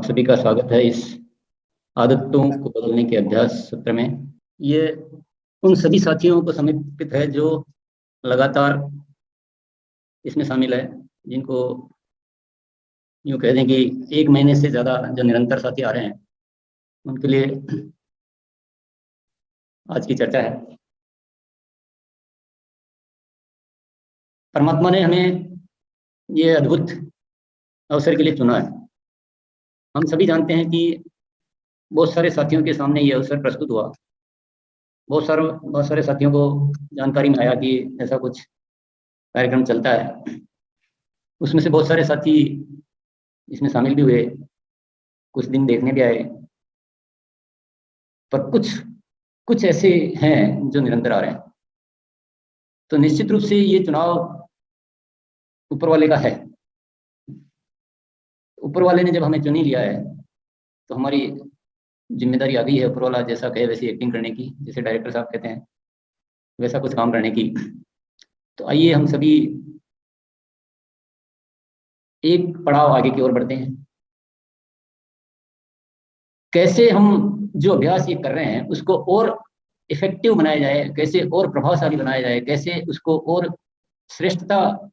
आप सभी का स्वागत है इस आदतों को बदलने के अभ्यास सत्र में। ये उन सभी साथियों को समर्पित है जो लगातार इसमें शामिल है, जिनको यूँ कह दें कि 1 महीने से ज़्यादा जो निरंतर साथी आ रहे हैं, उनके लिए आज की चर्चा है। परमात्मा ने हमें ये अद्भुत अवसर के लिए चुना है। हम सभी जानते हैं कि बहुत सारे साथियों के सामने ये अवसर प्रस्तुत हुआ। बहुत सारे साथियों को जानकारी में आया कि ऐसा कुछ कार्यक्रम चलता है। उसमें से बहुत सारे साथी इसमें शामिल भी हुए, कुछ दिन देखने भी आए, पर कुछ ऐसे हैं जो निरंतर आ रहे हैं। तो निश्चित रूप से ये चुनाव ऊपर वाले का है। ऊपर वाले ने जब हमें चुन ही लिया है तो हमारी जिम्मेदारी आ गई है, ऊपर वाला जैसा कहे वैसी एक्टिंग करने की, जैसे डायरेक्टर साहब कहते हैं वैसा कुछ काम करने की। तो आइए हम सभी एक पड़ाव आगे की ओर बढ़ते हैं। कैसे हम जो अभ्यास ये कर रहे हैं उसको और इफेक्टिव बनाया जाए, कैसे और प्रभावशाली बनाया जाए, कैसे उसको और श्रेष्ठता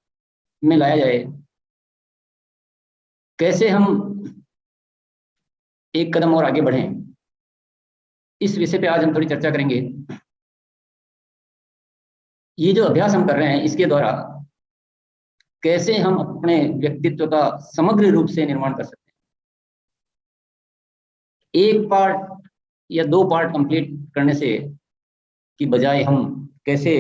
में लाया जाए, कैसे हम एक कदम और आगे बढ़ें, इस विषय पे आज हम थोड़ी चर्चा करेंगे। ये जो अभ्यास हम कर रहे हैं इसके द्वारा कैसे हम अपने व्यक्तित्व का समग्र रूप से निर्माण कर सकते हैं। एक पार्ट या 2 पार्ट कंप्लीट करने से की बजाय हम कैसे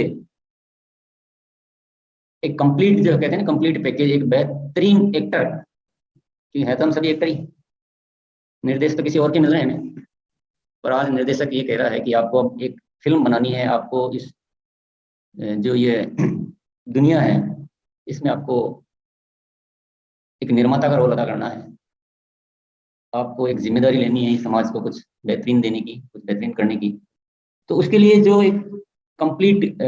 एक कंप्लीट, जो कहते हैं ना कंप्लीट पैकेज, एक बेहतरीन एक्टर, कि है तो हम सभी एक्टर ही, निर्देश तो किसी और के मिल रहे हैं हमें, पर आज निर्देशक ये कह रहा है कि आपको अब एक फिल्म बनानी है, आपको इस जो ये दुनिया है इसमें आपको एक निर्माता का रोल अदा करना है, आपको एक जिम्मेदारी लेनी है इस समाज को कुछ बेहतरीन देने की, कुछ बेहतरीन करने की। तो उसके लिए जो एक कंप्लीट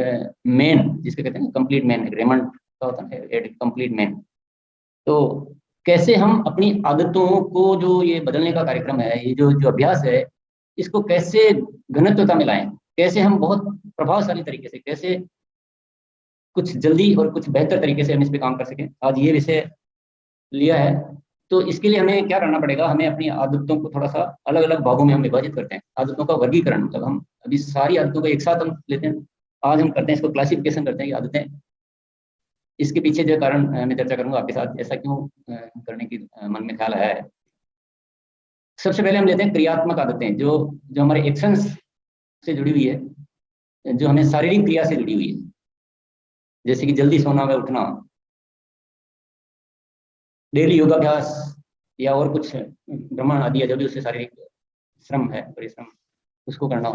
मैन, जिसके कहते हैं कंप्लीट मैन, रेमंड का होता है एक कंप्लीट मैन। तो कैसे हम अपनी आदतों को, जो ये बदलने का कार्यक्रम है, ये जो अभ्यास है, इसको कैसे घनत्वता में लाएं, कैसे हम बहुत प्रभावशाली तरीके से, कैसे कुछ जल्दी और कुछ बेहतर तरीके से हम इस पे काम कर सकें, आज ये विषय लिया है। तो इसके लिए हमें क्या करना पड़ेगा, हमें अपनी आदतों को थोड़ा सा अलग अलग भागों में हम विभाजित करते हैं। आदतों का वर्गीकरण, मतलब हम अभी सारी आदतों को एक साथ हम लेते हैं, आज हम करते हैं इसको क्लासिफिकेशन करते हैं कि आदतें, इसके पीछे जो कारण मैं चर्चा करूंगा आपके साथ, ऐसा क्यों करने की मन में ख्याल आया है। सबसे पहले हम लेते हैं क्रियात्मक आदतें, जो हमारे एक्शंस से जुड़ी हुई है, जो हमें शारीरिक क्रिया से जुड़ी हुई है, जैसे कि जल्दी सोना व उठना, डेली योगाभ्यास, या और कुछ भ्रमण आदि, जो भी उससे शारीरिक श्रम है, परिश्रम, उसको करना,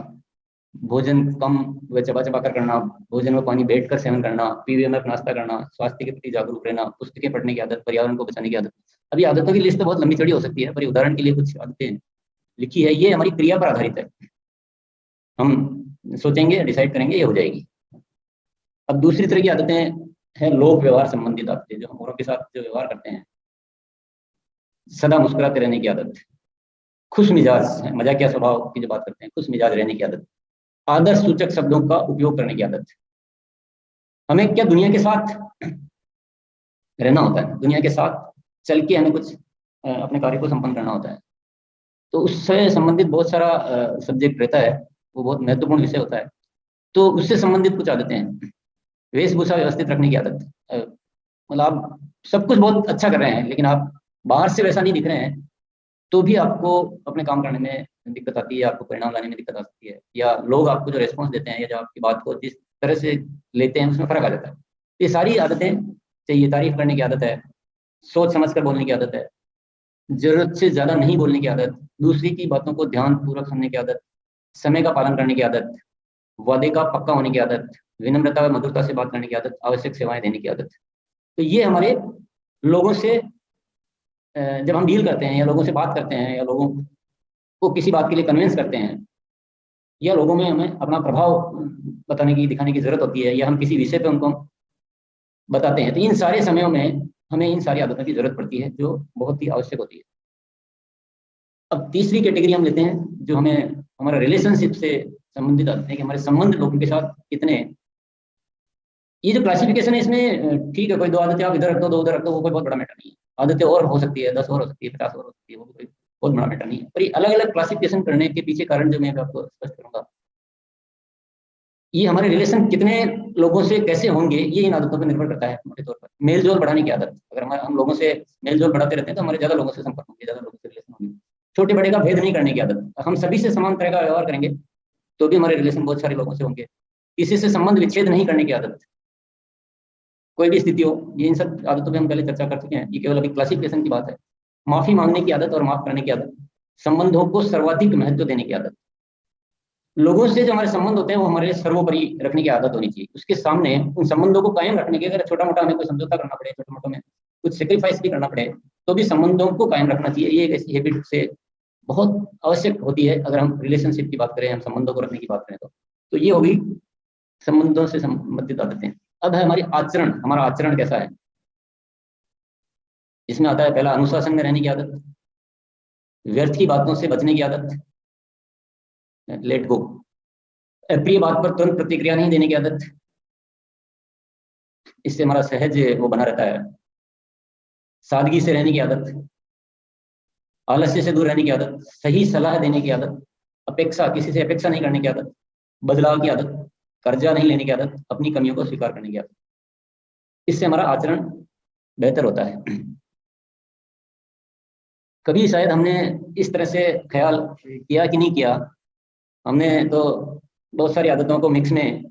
भोजन कम व चबा चबा कर करना, भोजन में पानी बैठकर सेवन करना, पीवे में नाश्ता करना, स्वास्थ्य के प्रति जागरूक रहना, पुस्तकें पढ़ने की आदत, पर्यावरण को बचाने की आदत। अभी आदतों की लिस्ट तो बहुत लंबी चौड़ी हो सकती है, पर उदाहरण के लिए कुछ आदतें लिखी है, ये हमारी क्रिया पर आधारित है। हम सोचेंगे, डिसाइड करेंगे, ये हो जाएगी। अब दूसरी तरह की आदतें हैं लोक व्यवहार संबंधित आदतें, जो हम औरों के साथ जो व्यवहार करते हैं, सदा मुस्कुराते रहने की आदत, खुश मिजाज, मजाकिया स्वभाव की जो बात करते हैं, खुश मिजाज रहने की आदत, आदर्श सूचक शब्दों का उपयोग करने की आदत। हमें क्या दुनिया के साथ रहना होता है, दुनिया के साथ चल के हमें कुछ अपने कार्य को संपन्न करना होता है। तो उससे संबंधित बहुत सारा सब्जेक्ट रहता है, वो बहुत महत्वपूर्ण विषय होता है। तो उससे संबंधित कुछ आदतें हैं, वेशभूषा व्यवस्थित रखने की आदत, मतलब आप सब कुछ बहुत अच्छा कर रहे हैं लेकिन आप बाहर से वैसा नहीं दिख रहे हैं, तो भी आपको अपने काम करने में दिक्कत आती है, आपको परिणाम लाने में दिक्कत आ सकती है, या लोग आपको जो रेस्पॉन्स देते हैं या जो आपकी बात को जिस तरह से लेते हैं उसमें फर्क आ जाता है। ये सारी आदतें चाहिए। तारीफ करने की आदत है, सोच समझ कर बोलने की आदत है, जरूरत से ज्यादा नहीं बोलने की आदत, दूसरी की बातों को ध्यान पूर्वक सुनने की आदत, समय का पालन करने की आदत, वादे का पक्का होने की आदत, विनम्रता व मधुरता से बात करने की आदत, आवश्यक सेवाएं देने की आदत। तो ये हमारे लोगों से जब हम डील करते हैं, या लोगों से बात करते हैं, या लोगों को किसी बात के लिए कन्विंस करते हैं, या लोगों में हमें अपना प्रभाव बताने की, दिखाने की जरूरत होती है, या हम किसी विषय पे उनको बताते हैं, तो इन सारे समयों में हमें इन सारी आदतों की जरूरत पड़ती है, जो बहुत ही आवश्यक होती है। अब तीसरी कैटेगरी हम लेते हैं जो हमें हमारा रिलेशनशिप से संबंधित आते हैं कि हमारे संबंध लोगों के साथ कितने हैं। ये जो क्लासिफिकेशन है इसमें ठीक है, कोई 2 आदतें आप इधर रख दो, 2 उधर रख दो, वो कोई बहुत बड़ा मैटर नहीं है। आदतें और हो सकती है, 10 और हो सकती है, 50 और हो सकती है, वो कोई बहुत बड़ा मैटर नहीं है। पर ये अलग अलग क्लासिफिकेशन करने के पीछे कारण जो मैं आपको स्पष्ट करूंगा, ये हमारे रिलेशन कितने लोगों से कैसे होंगे ये इन आदतों पर निर्भर करता है। मोटे तौर पर मेल जोल बढ़ाने की आदत, अगर हम लोगों से मेल जोल बढ़ाते रहते हैं तो हमारे ज्यादा लोगों से संपर्क होंगे, ज्यादा लोगों से रिलेशन होंगे। छोटे बड़े का भेद नहीं करने की आदत, हम सभी से समान तरह का व्यवहार करेंगे तो भी हमारे रिलेशन बहुत सारे लोगों से होंगे। किसी से संबंध विच्छेद नहीं करने की आदत, कोई भी स्थिति हो, ये इन सब आदतों पे हम पहले चर्चा कर चुके हैं, ये केवल अभी क्लासिफिकेशन की बात है। माफी मांगने की आदत और माफ करने की आदत, संबंधों को सर्वाधिक महत्व देने की आदत, लोगों से जो हमारे संबंध होते हैं वो हमारे लिए सर्वोपरि रखने की आदत होनी चाहिए। उसके सामने उन संबंधों को कायम रखने के, अगर छोटा मोटा हमें कोई समझौता करना पड़े, छोटा मोटा में कुछ सेक्रीफाइस भी करना पड़े, तो भी संबंधों को कायम रखना चाहिए। ये एक ऐसी हैबिट से बहुत आवश्यक होती है अगर हम रिलेशनशिप की बात करें, हम संबंधों को रखने की बात करें तो ये होगी संबंधों से संबंधित आदतें। अब है हमारी आचरण, हमारा आचरण कैसा है। इसमें आता है पहला अनुशासन में रहने की आदत, व्यर्थ की बातों से बचने की आदत, लेट गो, अप्रिय बात पर तुरंत प्रतिक्रिया नहीं देने की आदत, इससे हमारा सहज वो बना रहता है, सादगी से रहने की आदत, आलस्य से दूर रहने की आदत, सही सलाह देने की आदत, अपेक्षा, किसी से अपेक्षा नहीं करने की आदत, बदलाव की आदत, कर्जा नहीं लेने की आदत, अपनी कमियों को स्वीकार करने की आदत। इससे हमारा आचरण बेहतर होता है। कभी शायद हमने इस तरह से ख्याल किया कि नहीं किया, हमने तो बहुत सारी आदतों को मिक्स में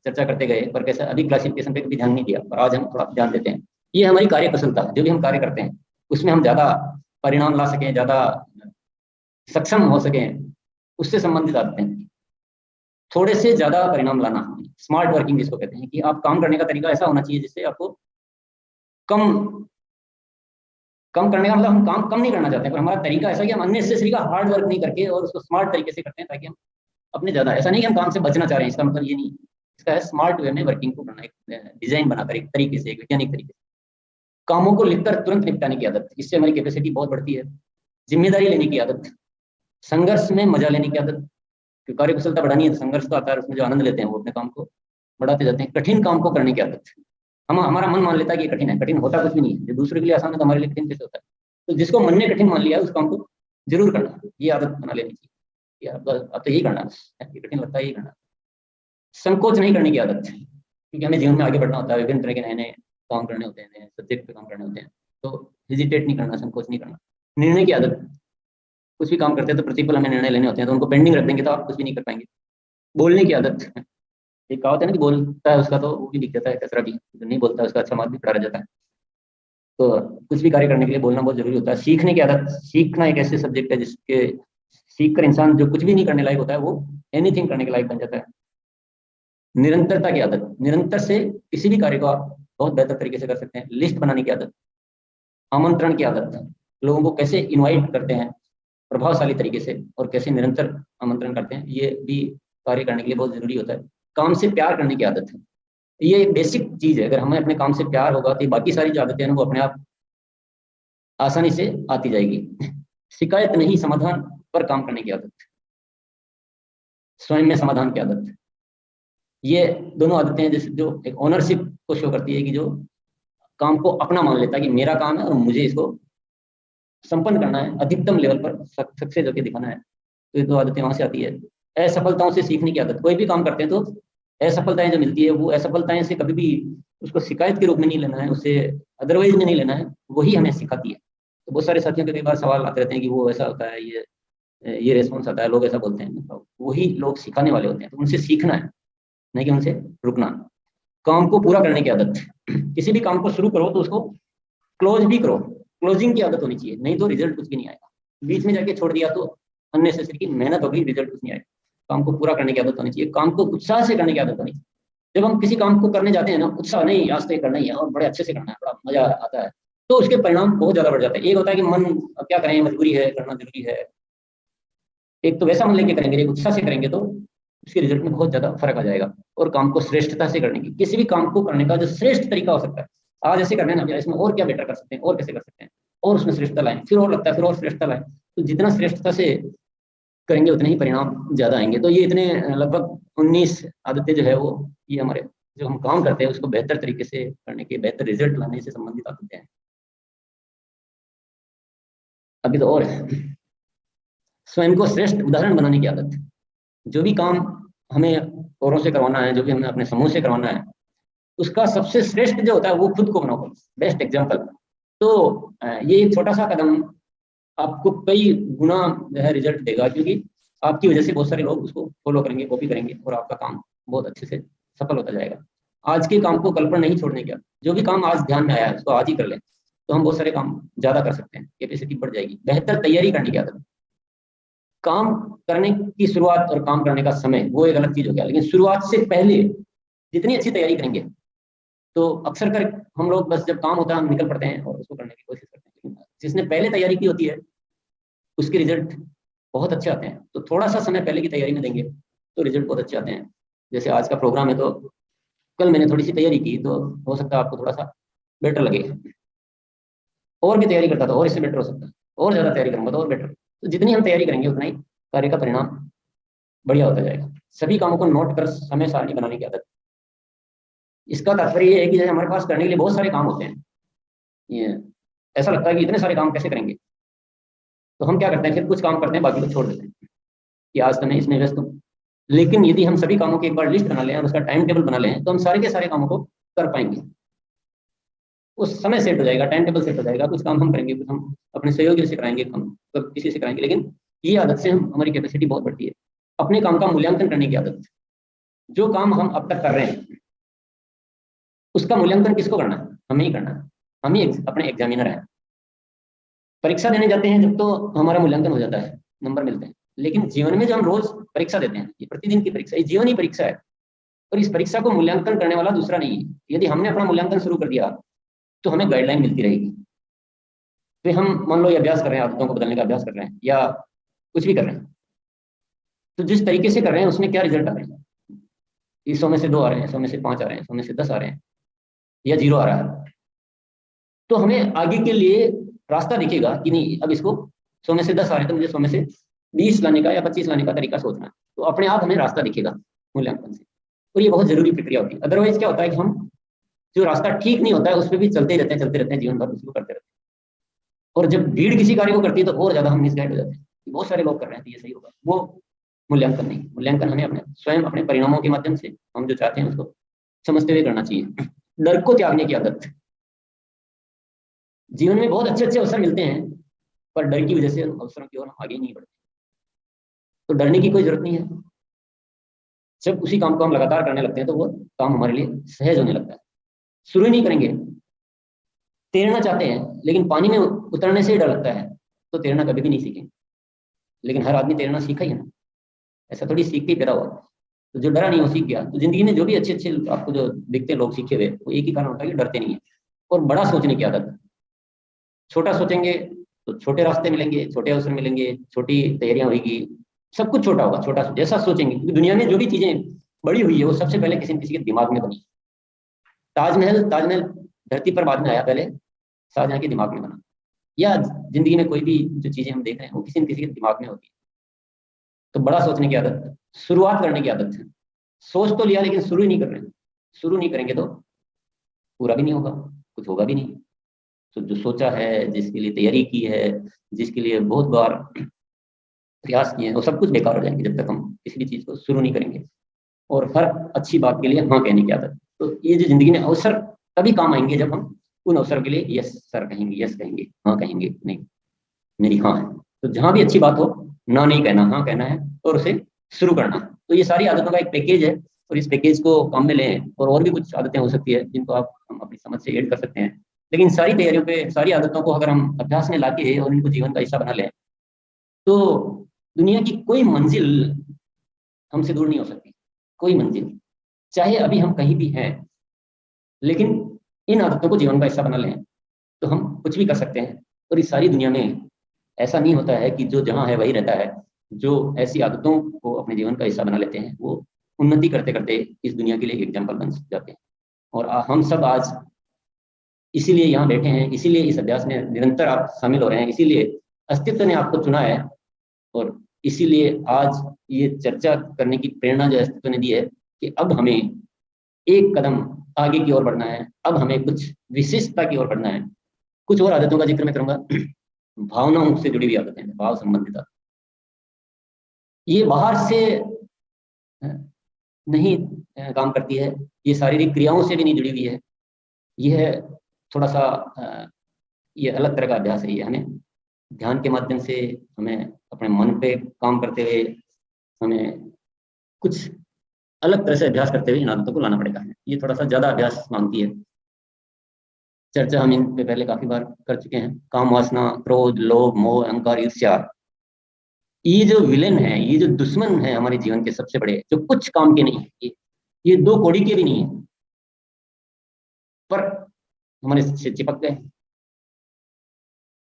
चर्चा करते गए, पर कैसा अभी क्लासिफिकेशन पे कभी ध्यान नहीं दिया, पर आज हम थोड़ा ध्यान देते हैं। ये हमारी कार्य कुशलता, जो भी हम कार्य करते हैं उसमें हम ज्यादा परिणाम ला सकें, ज्यादा सक्षम हो सकें, उससे संबंधित आदतें। थोड़े से ज्यादा परिणाम लाना, स्मार्ट वर्किंग जिसको कहते हैं, कि आप काम करने का तरीका ऐसा होना चाहिए जिससे आपको कम कम करने का मतलब, हम काम कम नहीं करना चाहते हैं, पर हमारा तरीका ऐसा कि हम अननेसेसरी का हार्ड वर्क नहीं करके और उसको स्मार्ट तरीके से करते हैं, ताकि हम अपने ज्यादा, ऐसा नहीं कि हम काम से बचना चाह रहे हैं, इसका मतलब ये नहीं। इसका है स्मार्ट वे में वर्किंग को करना, एक डिजाइन बनाकर, एक तरीके से, एक वैज्ञानिक तरीके से। कामों को लिखकर तुरंत निपटाने की आदत, इससे हमारी कैपेसिटी बहुत बढ़ती है। जिम्मेदारी लेने की आदत, संघर्ष में मजा लेने की आदत, कार्य कुशलता बढ़ानी है तो संघर्ष तो आता है, उसमें जो आनंद लेते हैं वो अपने काम को बढ़ाते जाते हैं। कठिन काम को करने की आदत, हम हमारा मन मान लेता है कि कठिन है, कठिन होता कुछ भी नहीं है। जो दूसरे के लिए आसान है तो हमारे लिए कठिन कैसे होता है। तो जिसको मन ने कठिन मान लिया उस काम को जरूर करना, ये आदत बना लेनी चाहिए। अब तो यही करना है, ये कठिन लगता है, यही करना। संकोच नहीं करने की आदत, क्योंकि हमें जीवन में आगे बढ़ना होता है, विभिन्न तरह के नए नए काम करने होते हैं, नए सब्जेक्ट पे काम करने होते हैं, तो हेजिटेट नहीं करना, संकोच नहीं करना। निर्णय की आदत, कुछ भी काम करते हैं तो प्रतिपल हमें निर्णय लेने होते हैं, तो उनको पेंडिंग रख देंगे तो आप कुछ भी नहीं कर पाएंगे। बोलने की आदत, एक कहावत है ना कि बोलता है उसका तो वो भी दिख जाता है कचरा भी, जो नहीं बोलता है उसका अच्छा मार्ग भी खड़ा रह जाता है। तो कुछ भी कार्य करने के लिए बोलना बहुत जरूरी होता है। सीखने की आदत, सीखना एक ऐसे सब्जेक्ट है जिसके सीख कर इंसान जो कुछ भी नहीं करने लायक होता है वो एनीथिंग करने के लायक बन जाता है। निरंतरता की आदत, निरंतर से किसी भी कार्य को आप बहुत बेहतर तरीके से कर सकते हैं। लिस्ट बनाने की आदत, आमंत्रण की आदत, लोगों को कैसे इनवाइट करते हैं प्रभावशाली तरीके से और कैसे निरंतर आमंत्रण करते हैं, ये भी कार्य करने के लिए बहुत जरूरी होता है। काम से प्यार करने की आदत है, ये एक बेसिक चीज है। अगर हमें अपने काम से प्यार होगा तो बाकी सारी जो आदतें हैं वो अपने आप आसानी से आती जाएगी। शिकायत नहीं, समाधान पर काम करने की आदत, स्वयं में समाधान की आदत, ये दोनों आदतें हैं जो एक ओनरशिप को शो करती है, कि जो काम को अपना मान लेता है कि मेरा काम है और मुझे इसको संपन्न करना है, अधिकतम लेवल पर सक्सेस होकर दिखाना है। तो ये दो आदतें वहां से आती है। असफलताओं से सीखने की आदत, कोई भी काम करते हैं तो असफलताएं जो मिलती है वो असफलताएं से कभी भी उसको शिकायत के रूप में नहीं लेना है, उससे अदरवाइज में नहीं लेना है, वही हमें सिखाती है। तो बहुत सारे साथियों के कई बार सवाल आते रहते हैं कि वो ऐसा होता है, ये रेस्पॉन्स आता है, लोग ऐसा बोलते हैं, तो वही लोग सिखाने वाले होते हैं। तो उनसे सीखना है, नहीं कि उनसे रुकना। काम को पूरा करने की आदत, किसी भी काम को शुरू करो तो उसको क्लोज भी करो, क्लोजिंग की आदत होनी चाहिए, नहीं तो रिजल्ट कुछ भी नहीं आएगा। बीच में जाके छोड़ दिया तो अननेसेसरी मेहनत होगी, रिजल्ट कुछ नहीं आएगा। काम को पूरा करने की आदत होनी चाहिए, काम को उत्साह से करने की आदत होनी चाहिए। जब हम किसी काम को करने जाते हैं ना, उत्साह नहीं, आज तो ये करना ही है और बड़े अच्छे से करना है, बड़ा मजा आता है, तो उसके परिणाम बहुत ज्यादा बढ़ जाते हैं। एक होता है कि मन अब क्या करें, मजबूरी है, करना जरूरी है, एक तो वैसा मन लेके करेंगे, एक उत्साह से करेंगे तो उसके रिजल्ट में बहुत ज्यादा फर्क आ जाएगा। और काम को श्रेष्ठता से करने की, किसी भी काम को करने का जो श्रेष्ठ तरीका हो सकता है, आज ऐसे करना है ना, इसमें और क्या बेटर कर सकते हैं, और कैसे कर सकते हैं, और उसमें श्रेष्ठता लाएं, फिर और लगता है फिर और श्रेष्ठता लाएं, तो जितना श्रेष्ठता से करेंगे उतने ही परिणाम ज्यादा आएंगे। तो ये इतने लगभग 19 आदतें जो है वो, ये हमारे जो हम काम करते हैं उसको बेहतर तरीके से करने के, बेहतर रिजल्ट लाने से संबंधित आदतें हैं। अभी तो और है, स्वयं को श्रेष्ठ उदाहरण बनाने की आदत। जो भी काम हमें औरों से करवाना है, जो भी हमें अपने समूह से करवाना है, उसका सबसे श्रेष्ठ जो होता है वो खुद को बनाओ, बेस्ट एग्जाम्पल। तो ये एक छोटा सा कदम आपको कई गुना जो है रिजल्ट देगा, क्योंकि आपकी वजह से बहुत सारे लोग उसको फॉलो करेंगे, कॉपी करेंगे, और आपका काम बहुत अच्छे से सफल होता जाएगा। आज के काम को कल पर नहीं छोड़ने का, जो भी काम आज ध्यान में आया है उसको आज ही कर लें, तो हम बहुत सारे काम ज्यादा कर सकते हैं, कैपेसिटी बढ़ जाएगी। बेहतर तैयारी करने की आदत। काम करने की शुरुआत और काम करने का समय वो एक अलग चीज हो गया, लेकिन शुरुआत से पहले जितनी अच्छी तैयारी करेंगे, तो अक्सर कर हम लोग बस जब काम होता है हम निकल पड़ते हैं और उसको करने की कोशिश करते हैं। जिसने पहले तैयारी की होती है उसके रिजल्ट बहुत अच्छे आते हैं। तो थोड़ा सा समय पहले की तैयारी में देंगे तो रिजल्ट बहुत अच्छे आते हैं। जैसे आज का प्रोग्राम है, तो कल मैंने थोड़ी सी तैयारी की, तो हो सकता है आपको थोड़ा सा बेटर लगे। और भी तैयारी करता था और इससे बेटर हो सकता है, और ज्यादा तैयारी करूंगा तो और बेटर। तो जितनी हम तैयारी करेंगे उतना ही कार्य का परिणाम बढ़िया होता जाएगा। सभी कामों को नोट कर समय सारणी बनाने की आदत। इसका तात्पर्य ये है कि जैसे हमारे पास करने के लिए बहुत सारे काम होते हैं, ये ऐसा लगता है कि इतने सारे काम कैसे करेंगे, तो हम क्या करते हैं, फिर कुछ काम करते हैं, बाकी को छोड़ देते हैं कि आज तो मैं इसमें व्यस्त हूँ। लेकिन यदि हम सभी कामों की एक बार लिस्ट बना लें और उसका टाइम टेबल बना लें, तो हम सारे के सारे कामों को कर पाएंगे। उस समय सेट हो जाएगा, टाइम टेबल सेट हो जाएगा। कुछ काम हम करेंगे, कुछ हम अपने सहयोगी से कराएंगे, हम किसी से कराएंगे, लेकिन ये आदत से हम हमारी कैपेसिटी बहुत बढ़ती है। अपने काम का मूल्यांकन करने की आदत। जो काम हम अब तक कर रहे हैं उसका मूल्यांकन किसको करना है? हमें ही करना है। हम ही अपने एग्जामिनर हैं। परीक्षा देने जाते हैं जब तो हमारा मूल्यांकन हो जाता है, नंबर मिलते हैं। लेकिन जीवन में जो हम रोज परीक्षा देते हैं, ये प्रतिदिन की परीक्षा, ये जीवन ही परीक्षा है। और इस परीक्षा को मूल्यांकन करने वाला दूसरा नहीं है। यदि हमने अपना मूल्यांकन शुरू कर दिया तो हमें गाइडलाइन मिलती रहेगी। फिर हम मान लो ये अभ्यास कर रहे हैं, आदतों को बदलने का अभ्यास कर रहे हैं या कुछ भी कर रहे हैं, तो जिस तरीके से कर रहे हैं उसमें क्या रिजल्ट आ रहे हैं? 100 में से 2 आ रहे हैं, 100 में से 5 आ रहे हैं, 100 में से 10 आ रहे हैं, या 0 आ रहा है, तो हमें आगे के लिए रास्ता दिखेगा कि नहीं, अब इसको 100 में से 10 आ रहे हैं तो मुझे 100 में से 20 लाने का या 25 लाने का तरीका सोचना है। तो अपने आप हमें रास्ता दिखेगा मूल्यांकन से। और ये बहुत जरूरी प्रक्रिया होती है। अदरवाइज क्या होता है कि हम जो रास्ता ठीक नहीं होता है उस पर भी चलते रहते हैं जीवन भर, उसको करते रहते हैं। और जब भीड़ किसी कार्य को करती है तो और ज्यादा हम मिसगाइड हो जाते हैं। बहुत सारे लोग कर रहे हैं तो ये सही होगा, वो मूल्यांकन नहीं। मूल्यांकन हमें अपने स्वयं अपने परिणामों के माध्यम से हम जो चाहते हैं उसको समझते हुए करना चाहिए। डर को त्यागने की आदत। जीवन में बहुत अच्छे अच्छे अवसर मिलते हैं, पर डर की वजह से अवसरों की ओर हम आगे नहीं बढ़ते। तो डरने की कोई जरूरत नहीं है। जब उसी काम को हम लगातार करने लगते हैं तो वो काम हमारे लिए सहज होने लगता है। शुरू ही नहीं करेंगे, तैरना चाहते हैं लेकिन पानी में उतरने से ही डर लगता है, तो तैरना कभी भी नहीं सीखेंगे। लेकिन हर आदमी तैरना सीखा ही है ना, ऐसा थोड़ी सीख के ही पैदा हुआ। तो जो डरा नहीं वो सीख गया। तो जिंदगी में जो भी अच्छे अच्छे आपको जो दिखते हैं लोग सीखे हुए, वो एक ही कारण होता है कि डरते नहीं है। और बड़ा सोचने की आदत। छोटा सोचेंगे तो छोटे रास्ते मिलेंगे, छोटे अवसर मिलेंगे, छोटी तैयारियां होगी, सब कुछ छोटा होगा। छोटा जैसा सोचेंगे, क्योंकि दुनिया में जो भी चीजें बड़ी हुई है वो सबसे पहले किसी न किसी के दिमाग में बनी। ताजमहल धरती पर बाद में आया, पहले शाहजहां के दिमाग में बना। या जिंदगी में कोई भी जो चीजें हम देख रहे हैं वो किसी न किसी के दिमाग में होती है। तो बड़ा सोचने की आदत, शुरुआत करने की आदत है। सोच तो लिया लेकिन शुरू ही नहीं कर रहे हैं। शुरू नहीं करेंगे तो पूरा भी नहीं होगा, कुछ होगा भी नहीं। तो जो सोचा है, जिसके लिए तैयारी की है, जिसके लिए बहुत बार प्रयास किए हैं, वो सब कुछ बेकार हो जाएंगे जब तक हम किसी भी चीज को शुरू नहीं करेंगे। और हर अच्छी बात के लिए हाँ कहने की आदत। तो ये जो जिंदगी में अवसर तभी काम आएंगे जब हम उन अवसरों के लिए यस सर कहेंगे, यस कहेंगे, हाँ कहेंगे, नहीं मेरी हाँ है। तो जहां भी अच्छी बात हो, ना नहीं कहना, हाँ कहना है और उसे शुरू करना। तो ये सारी आदतों का एक पैकेज है, और इस पैकेज को काम में लें। और भी कुछ आदतें हो सकती है जिनको आप हम अपनी समझ से ऐड कर सकते हैं। लेकिन सारी तैयारियों पे, सारी आदतों को अगर हम अभ्यास में लाके और इनको जीवन का हिस्सा बना लें, तो दुनिया की कोई मंजिल हमसे दूर नहीं हो सकती। कोई मंजिल, चाहे अभी हम कहीं भी हैं, लेकिन इन आदतों को जीवन का हिस्सा बना लें तो हम कुछ भी कर सकते हैं। और इस सारी दुनिया में ऐसा नहीं होता है कि जो जहां है वही रहता है। जो ऐसी आदतों को अपने जीवन का हिस्सा बना लेते हैं वो उन्नति करते करते इस दुनिया के लिए एग्जाम्पल बन जाते हैं। और हम सब आज इसीलिए यहाँ बैठे हैं, इसीलिए इस अभ्यास में निरंतर आप शामिल हो रहे हैं, इसीलिए अस्तित्व ने आपको चुना है, और इसीलिए आज ये चर्चा करने की प्रेरणा जो अस्तित्व ने दी है कि अब हमें एक कदम आगे की ओर बढ़ना है, अब हमें कुछ विशिष्टता की ओर बढ़ना है। कुछ और आदतों का जिक्र मैं करूंगा। भावनाओं से जुड़ी हुई आदतें, भाव संबंधित आदतें। ये बाहर से नहीं काम करती है, ये शारीरिक क्रियाओं से भी नहीं जुड़ी हुई है। यह थोड़ा सा ये अलग तरह का अभ्यास है। ये हमें ध्यान के माध्यम से, हमें अपने मन पे काम करते हुए, हमें कुछ अलग तरह से अभ्यास करते हुए इन आदतों को लाना पड़ेगा। ये थोड़ा सा ज्यादा अभ्यास मांगती है। चर्चा हम इन पे पहले काफी बार कर चुके हैं। काम वासना, क्रोध, लोभ, मोह, अहंकार, ईर्ष्या, ये जो विलेन है, ये जो दुश्मन है हमारे जीवन के सबसे बड़े, जो कुछ काम के नहीं है, ये दो कौड़ी के भी नहीं है, पर हमारे से चिपक गए।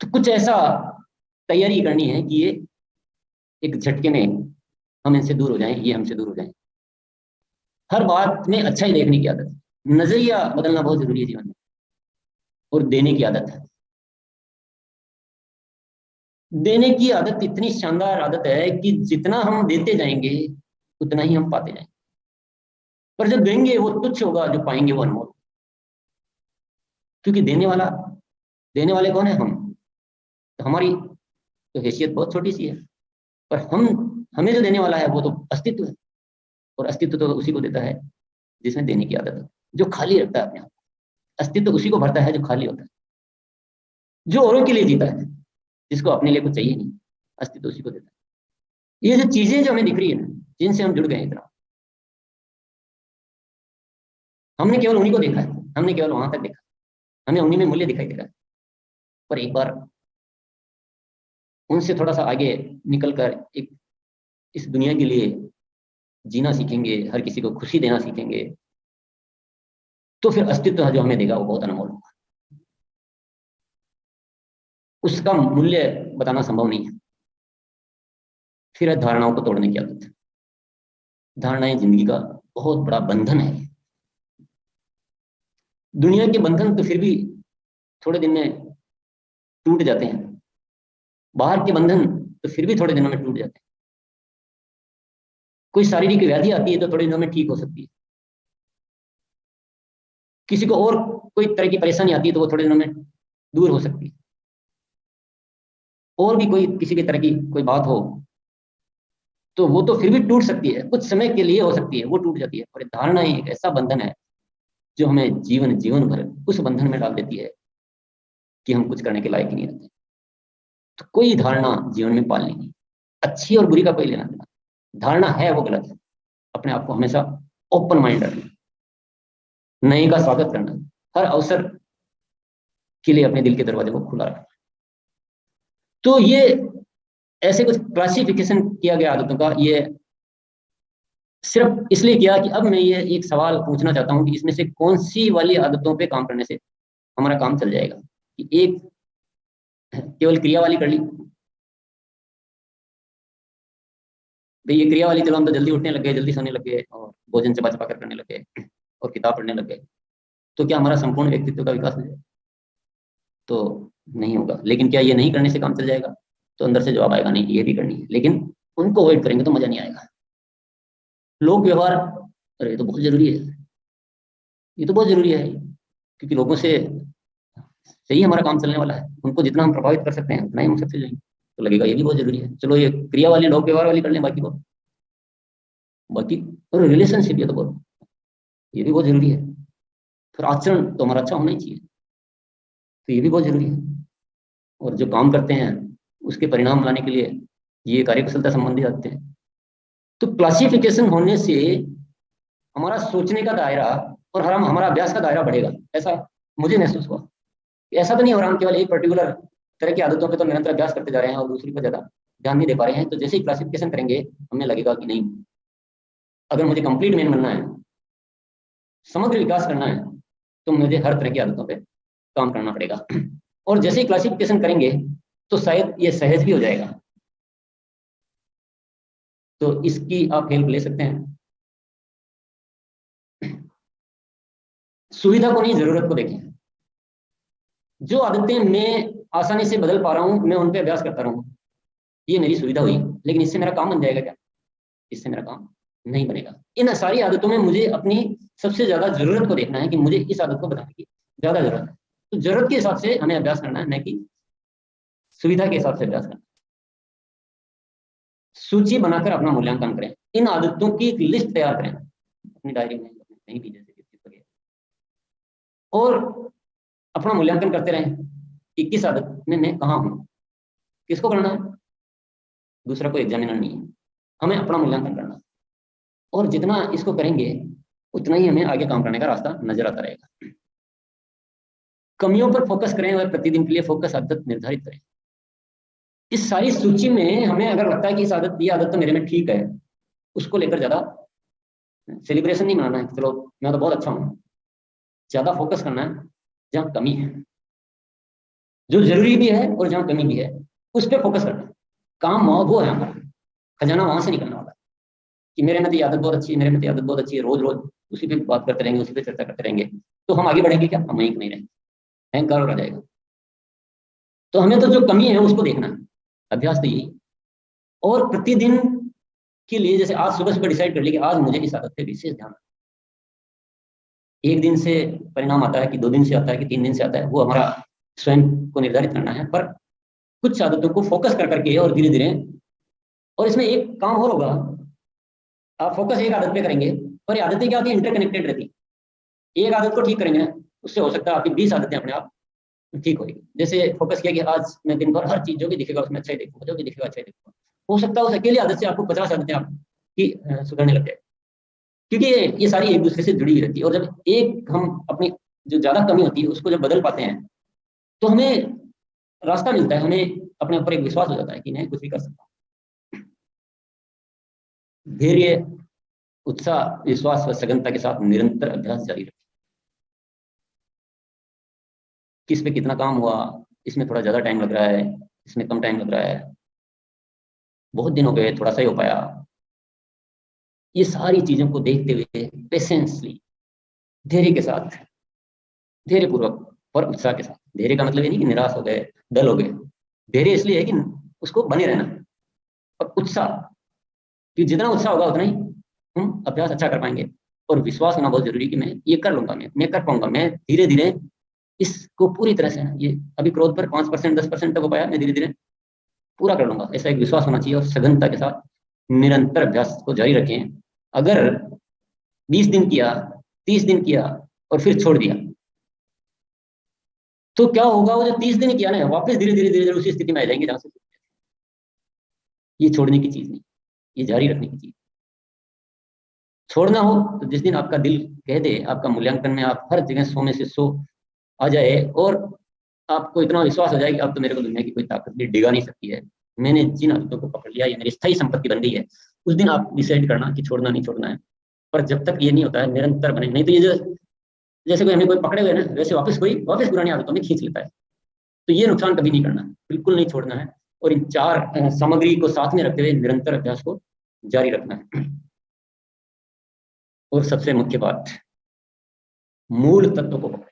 तो कुछ ऐसा तैयारी करनी है कि ये एक झटके में हम इनसे दूर हो जाएं, ये हमसे दूर हो जाएं। हर बात में अच्छा ही देखने की आदत, नजरिया बदलना बहुत जरूरी है जीवन में। और देने की आदत है। देने की आदत इतनी शानदार आदत है कि जितना हम देते जाएंगे उतना ही हम पाते जाएंगे। पर जब देंगे वो तुच्छ होगा, जो पाएंगे वो अनमोल। क्योंकि देने वाले कौन है? हम। तो हमारी तो हैसियत बहुत छोटी सी है, पर हमें जो देने वाला है वो तो अस्तित्व है। और अस्तित्व तो उसी को देता है जिसमें देने की आदत है, जो खाली रखता है अपने आप। अस्तित्व उसी को भरता है जो खाली होता है, जो औरों के लिए जीता है, जिसको अपने लिए कुछ चाहिए नहीं। अस्तित्व उसी को देता है। ये जो चीजें जो हमें दिख रही है ना, जिनसे हम जुड़ गए इतना, हमने केवल उन्हीं को देखा है, हमने केवल वहां तक देखा, हमें उन्हीं में मूल्य दिखाई दे रहा है। पर एक बार उनसे थोड़ा सा आगे निकलकर एक इस दुनिया के लिए जीना सीखेंगे, हर किसी को खुशी देना सीखेंगे, तो फिर अस्तित्व जो हमें देगा वो बहुत अनमोल होगा। उसका मूल्य बताना संभव नहीं है। फिर है धारणाओं को तोड़ने की आदत। धारणाएं जिंदगी का बहुत बड़ा बंधन है। दुनिया के बंधन तो फिर भी थोड़े दिन में टूट जाते हैं, बाहर के बंधन तो फिर भी थोड़े दिनों में टूट जाते हैं। कोई शारीरिक व्याधि आती है तो थोड़े दिनों में ठीक हो सकती है। किसी को और कोई तरह की परेशानी आती है तो वो थोड़े दिनों में दूर हो सकती है। और भी कोई किसी की तरह की कोई बात हो तो वो तो फिर भी टूट सकती है, कुछ समय के लिए हो सकती है, वो टूट जाती है। और धारणा एक ऐसा बंधन है जो हमें जीवन जीवन भर उस बंधन में डाल देती है कि हम कुछ करने के लायक ही नहीं रहते। तो कोई धारणा जीवन में पालनी नहीं, अच्छी और बुरी का कोई लेना देना। धारणा है वो गलत है। अपने आप को हमेशा ओपन माइंड रखना, नए का स्वागत करना, हर अवसर के लिए अपने दिल के दरवाजे को खुला रखना। तो ये ऐसे कुछ क्लासिफिकेशन किया गया आदतों का, ये सिर्फ इसलिए किया कि अब मैं ये एक सवाल पूछना चाहता हूं कि इसमें से कौन सी वाली आदतों पे काम करने से हमारा काम चल जाएगा। कि एक केवल क्रिया वाली कर ली, भाई ये क्रिया वाली, चलो हम तो जल्दी उठने लग गए, जल्दी सोने लग गए, और भोजन चबा चबा कर करने लग गए, और किताब पढ़ने लग गए, तो क्या हमारा संपूर्ण व्यक्तित्व का विकास हो जाएगा? तो नहीं होगा। लेकिन क्या ये नहीं करने से काम चल जाएगा? तो अंदर से जवाब आएगा, नहीं ये भी करनी है, लेकिन उनको अवॉइड करेंगे तो मजा नहीं आएगा। लोक व्यवहार, अरे ये तो बहुत जरूरी है, ये तो बहुत जरूरी है, क्योंकि लोगों से ही हमारा काम चलने वाला है। उनको जितना हम प्रभावित कर सकते हैं उतना ही हम सक्सेस जाएंगे। तो लगेगा ये भी बहुत जरूरी है, चलो ये क्रिया वाली लोक व्यवहार वाली कर लें, बाकी और रिलेशनशिप ये तो बहुत, ये भी बहुत जरूरी है। फिर आचरण तो हमारा अच्छा होना ही चाहिए, तो ये भी बहुत जरूरी है। और जो काम करते हैं उसके परिणाम लाने के लिए ये कार्यकुशलता संबंधी आते हैं। तो क्लासिफिकेशन होने से हमारा सोचने का दायरा और हमारा अभ्यास का दायरा बढ़ेगा, ऐसा मुझे महसूस हुआ। ऐसा तो नहीं हो रहा हम केवल एक पर्टिकुलर तरह की आदतों पे तो निरंतर अभ्यास करते जा रहे हैं और दूसरी पर ज्यादा ध्यान नहीं दे पा रहे हैं। तो जैसे ही क्लासिफिकेशन करेंगे हमें लगेगा कि नहीं, अगर मुझे कंप्लीट मैन बनना है, समग्र विकास करना है, तो मुझे हर तरह की आदतों पे काम करना पड़ेगा। और जैसे ही क्लासिफिकेशन करेंगे तो शायद ये सहज भी हो जाएगा। तो इसकी आप हेल्प ले सकते हैं। सुविधा को नहीं, जरूरत को देखें। जो आदतें मैं आसानी से बदल पा रहा हूँ मैं उन पे अभ्यास करता रहूँ, ये मेरी सुविधा हुई, लेकिन इससे मेरा काम बन जाएगा क्या? इससे मेरा काम नहीं बनेगा। इन सारी आदतों में मुझे अपनी सबसे ज्यादा जरूरत को देखना है कि मुझे इस आदत को बनाने की ज्यादा जरूरत है, तो जरूरत के हिसाब से हमें अभ्यास करना है, न कि सुविधा के हिसाब से अभ्यास करना। सूची बनाकर अपना मूल्यांकन करें, इन आदतों की एक लिस्ट तैयार करें अपनी डायरी में, कहीं भी, जैसे कि, और अपना मूल्यांकन करते रहें कि किस आदत में मैं कहाँ हूँ। किसको करना है? दूसरा कोई एग्जामिनर नहीं है, हमें अपना मूल्यांकन करना है। और जितना इसको करेंगे उतना ही हमें आगे काम करने का रास्ता नजर आता रहेगा। कमियों पर फोकस करें और प्रतिदिन के लिए फोकस आदत निर्धारित करें। इस सारी सूची में हमें अगर लगता है कि इस आदत, ये आदत तो मेरे में ठीक है, उसको लेकर ज्यादा सेलिब्रेशन नहीं मनाना है, चलो मैं तो बहुत अच्छा हूँ। ज्यादा फोकस करना है जहाँ कमी है, जो जरूरी भी है और जहाँ कमी भी है उस पर फोकस करना है। काम वो है हमारा, खजाना वहां से निकलने वाला है कि मेरे में तो ये आदत बहुत अच्छी है, मेरे में तो ये आदत बहुत अच्छी है, रोज रोज उसी पे बात करते रहेंगे, उसी पे चर्चा करते रहेंगे, तो हम आगे बढ़ेंगे क्या? हम वहीं नहीं रहेंगे, अहंकार हो जाएगा। तो हमें तो जो कमी है उसको देखना है, अभ्यास तो यही। और प्रतिदिन के लिए जैसे आज सुबह सुबह डिसाइड कर लिया कि आज मुझे इस आदत पे विशेष ध्यान, एक दिन से परिणाम आता है कि 2 दिन से आता है कि 3 दिन से आता है, वो हमारा स्वयं को निर्धारित करना है। पर कुछ आदतों को फोकस कर करके और धीरे धीरे, और इसमें एक काम और होगा, आप फोकस एक आदत पे करेंगे पर ये आदतें क्या होती है? इंटरकनेक्टेड रहती है। एक आदत को ठीक करेंगे ना, उससे हो सकता है आपकी 20 आदतें अपने आप ठीक होगी। जैसे फोकस किया कि आज मैं दिन भर हर चीज जो भी दिखेगा उसमें अच्छा ही देखूंगा, जो भी दिखेगा अच्छा ही देखूंगा, हो सकता है उस अकेली आदत से आपको 50 आदतें आपकी सुधरने लग जाए, क्योंकि ये सारी एक दूसरे से जुड़ी हुई रहती है। और जब एक हम अपनी जो ज्यादा कमी होती है उसको जब बदल पाते हैं तो हमें रास्ता मिलता है, हमें अपने ऊपर एक विश्वास हो जाता है कि मैं कुछ भी कर सकता हूँ। धैर्य, उत्साह, विश्वास व सघनता के साथ निरंतर अभ्यास जारी रखें। किस पे कितना काम हुआ, इसमें थोड़ा ज्यादा टाइम लग रहा है, इसमें कम टाइम लग रहा है, बहुत दिन हो गए थोड़ा सा ही हो पाया, ये सारी चीजों को देखते हुए पेशेंसली, धैर्य के साथ, धैर्य पूर्वक और उत्साह के साथ। धैर्य का मतलब ये नहीं कि निराश हो गए, डल हो गए, धैर्य इसलिए है कि उसको बने रहना। और उत्साह, कि जितना उत्साह होगा उतना ही हम अभ्यास अच्छा कर पाएंगे। और विश्वास होना बहुत जरूरी कि मैं ये कर लूंगा, मैं कर पाऊंगा, मैं धीरे धीरे इसको पूरी तरह से, ये अभी क्रोध पर 5% 10% तक हो पाया, मैं धीरे धीरे पूरा कर लूंगा, ऐसा एक विश्वास होना चाहिए। और सघनता के साथ निरंतर अभ्यास को जारी रखें। अगर 20 दिन किया, 30 दिन किया और फिर छोड़ दिया, तो क्या होगा? वो जो 30 दिन किया ना, वापस धीरे धीरे धीरे धीरे उसी स्थिति में आ जाएंगे जहां से। ये छोड़ने की चीज नहीं, ये जारी रखने की चीज। छोड़ना हो तो जिस दिन आपका दिल कह दे, आपका मूल्यांकन में आप हर जगह 100 में से 100 आ जाए और आपको इतना विश्वास हो जाए कि अब तो मेरे को दुनिया की कोई ताकत भी डिगा नहीं सकती है, मैंने जिन आदतों को पकड़ लिया, ये मेरी स्थायी संपत्ति बन गई है, उस दिन आप डिसाइड करना कि छोड़ना नहीं छोड़ना है। पर जब तक ये नहीं होता है, निरंतर बने, नहीं तो ये जो जैसे कोई हमें कोई पकड़े हुए ना, वैसे वापस कोई वापस पुरानी आदतों में खींच लेता है। तो ये नुकसान कभी नहीं करना, बिल्कुल नहीं छोड़ना है। और इन 4 सामग्री को साथ में रखते हुए निरंतर अभ्यास को जारी रखना है। और सबसे मुख्य बात, मूल तत्व को पकड़े।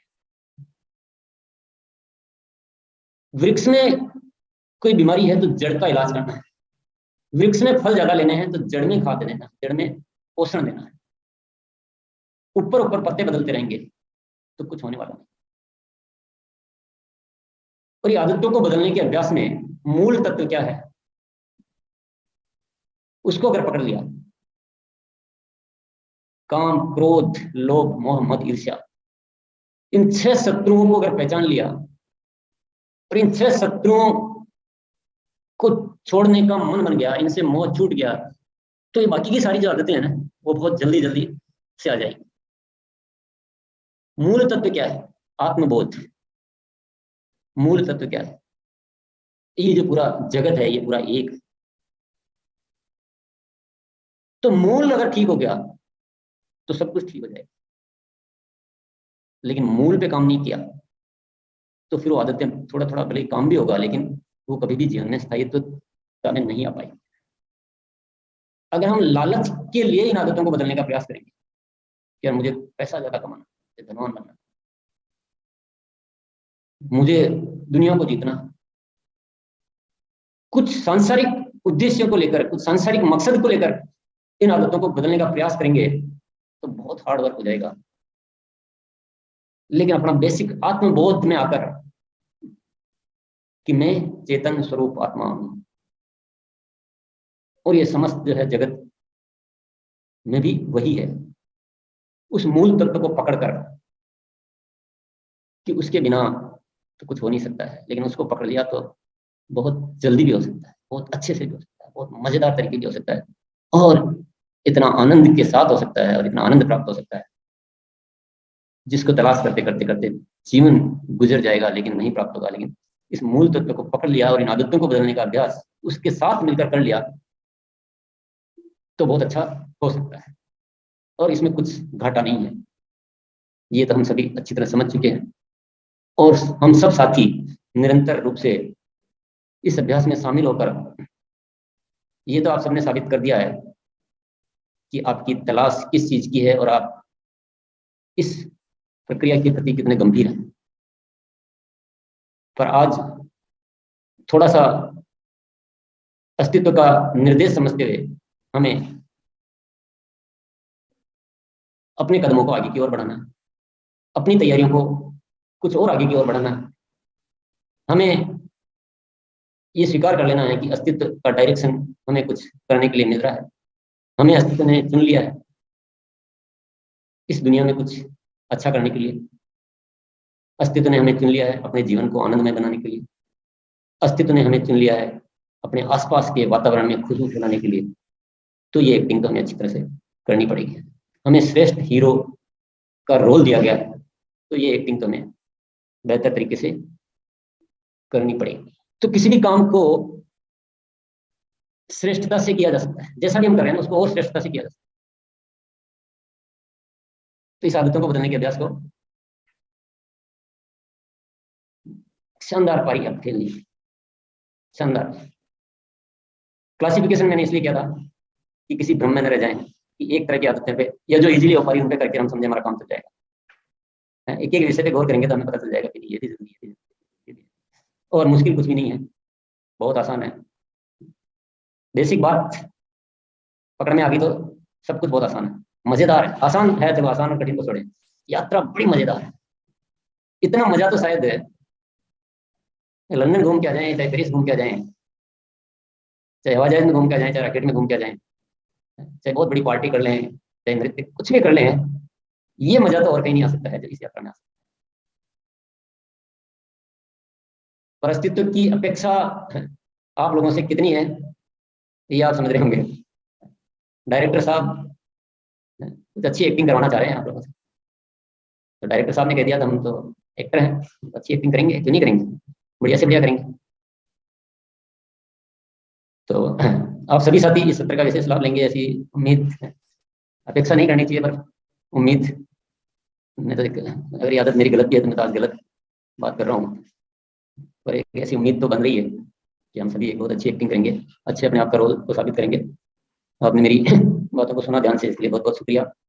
वृक्ष में कोई बीमारी है तो जड़ का इलाज करना है, वृक्ष में फल ज्यादा लेने हैं तो जड़ में खाद देना, जड़ में पोषण देना है। ऊपर ऊपर पत्ते बदलते रहेंगे तो कुछ होने वाला नहीं। और ये आदतों को बदलने के अभ्यास में मूल तत्व क्या है, उसको अगर पकड़ लिया, काम, क्रोध, लोभ, मोह, मद, ईर्ष्या, इन 6 शत्रुओं को अगर पहचान लिया और इन 6 शत्रुओं को छोड़ने का मन बन गया, इनसे मोह छूट गया, तो ये बाकी की सारी जो आदतें हैं ना, वो बहुत जल्दी जल्दी से आ जाएगी। मूल तत्व क्या है? आत्मबोध। मूल तत्व क्या है? ये जो पूरा जगत है ये पूरा एक। तो मूल अगर ठीक हो गया तो सब कुछ ठीक हो जाएगा। लेकिन मूल पे काम नहीं किया तो फिर वो आदतें थोड़ा थोड़ा भले काम भी होगा, लेकिन वो कभी भी जीवन में स्थायित्व में नहीं आ पाएगी। अगर हम लालच के लिए इन आदतों को बदलने का प्रयास करेंगे कि यार मुझे पैसा ज्यादा कमाना, धनवान बनना, मुझे दुनिया को जीतना, कुछ सांसारिक उद्देश्यों को लेकर, कुछ सांसारिक मकसद को लेकर इन आदतों को बदलने का प्रयास करेंगे तो बहुत हार्ड वर्क हो जाएगा। लेकिन अपना बेसिक आत्मबोध में आकर कि मैं चेतन स्वरूप आत्मा हूं और ये समस्त जो है जगत में भी वही है, उस मूल तत्व को पकड़कर कि उसके बिना तो कुछ हो नहीं सकता है, लेकिन उसको पकड़ लिया तो बहुत जल्दी भी हो सकता है, बहुत अच्छे से भी हो सकता है, बहुत मजेदार तरीके भी हो सकता है और इतना आनंद के साथ हो सकता है और इतना आनंद प्राप्त हो सकता है जिसको तलाश करते करते करते जीवन गुजर जाएगा लेकिन नहीं प्राप्त होगा। लेकिन इस मूल तत्व को पकड़ लिया और इन आदतों को बदलने का अभ्यास उसके साथ मिलकर कर लिया तो बहुत अच्छा हो सकता है और इसमें कुछ घाटा नहीं है। ये तो हम सभी अच्छी तरह समझ चुके हैं और हम सब साथी निरंतर रूप से इस अभ्यास में शामिल होकर ये तो आप सबने साबित कर दिया है कि आपकी तलाश किस चीज की है और आप इस प्रक्रिया के प्रति कितने गंभीर हैं। पर आज थोड़ा सा अस्तित्व का निर्देश समझते हुए हमें अपने कदमों को आगे की ओर बढ़ाना है, अपनी तैयारियों को कुछ और आगे की ओर बढ़ाना है। हमें ये स्वीकार कर लेना है कि अस्तित्व का डायरेक्शन हमें कुछ करने के लिए मिल रहा है। हमें अस्तित्व ने चुन लिया है इस दुनिया में कुछ अच्छा करने के लिए। अस्तित्व ने हमें चुन लिया है अपने जीवन को आनंदमय बनाने के लिए। अस्तित्व ने हमें चुन लिया है अपने आसपास के वातावरण में खुशबू फैलाने के लिए। तो ये एक्टिंग तो हमें अच्छी तरह से करनी पड़ेगी। हमें श्रेष्ठ हीरो का रोल दिया गया है तो ये एक्टिंग तो हमें बेहतर तरीके से करनी पड़ेगी। तो किसी भी काम को श्रेष्ठता से किया जा सकता है, जैसा भी हम कर रहे हैं उसको और श्रेष्ठता से किया जा सकता है। तो इस आदतों को बदलने के अभ्यास को शानदार पारी आप खेल ली, शानदार। क्लासिफिकेशन मैंने इसलिए किया था कि किसी भ्रम में न रह जाए कि एक तरह की आदतें पे या जो इजीली हो पा रही उन पे करके हम समझे हमारा काम चल जाएगा। एक एक विषय पे गौर करेंगे तो हमें पता चल जाएगा कि ये भी जरूरी है और मुश्किल कुछ भी नहीं है, बहुत आसान है। बेसिक बात पकड़ में आ गई तो सब कुछ बहुत आसान है, मजेदार है। आसान है जब आसान और कठिन को छोड़े। यात्रा बड़ी मजेदार है, इतना मजा तो शायद है लंदन घूम के आ जाए, चाहे पेरिस घूम के आ जाए, चाहे हवाई जहाज में घूम के आ जाए, चाहे रॉकेट में घूम के आ जाए, चाहे बहुत बड़ी पार्टी कर लें, चाहे नृत्य कुछ भी कर लें, ये मजा तो और कहीं नहीं आ सकता है जो इस यात्रा में आ सकता है। पर अस्तित्व की अपेक्षा आप लोगों से कितनी है ये आप समझ रहे होंगे। डायरेक्टर साहब कुछ अच्छी एक्टिंग करवाना चाह रहे हैं आप लोगों से, तो डायरेक्टर साहब ने कह दिया था हम तो एक्टर हैं, अच्छी एक्टिंग करेंगे, क्यों नहीं करेंगे, बढ़िया से बढ़िया करेंगे। तो आप सभी साथी इस सत्र का विशेष लाभ लेंगे ऐसी उम्मीद, अपेक्षा नहीं करनी चाहिए पर उम्मीद। मैं तो अगर ये आदत मेरी गलत भी है तो मैं तो आज गलत बात कर रहा हूँ, पर एक ऐसी उम्मीद तो बन रही है कि हम सभी एक बहुत अच्छी एक्टिंग करेंगे, अच्छे अपने आप का रोल को साबित करेंगे। आपने मेरी बातों को सुना ध्यान से, इसके लिए बहुत बहुत शुक्रिया।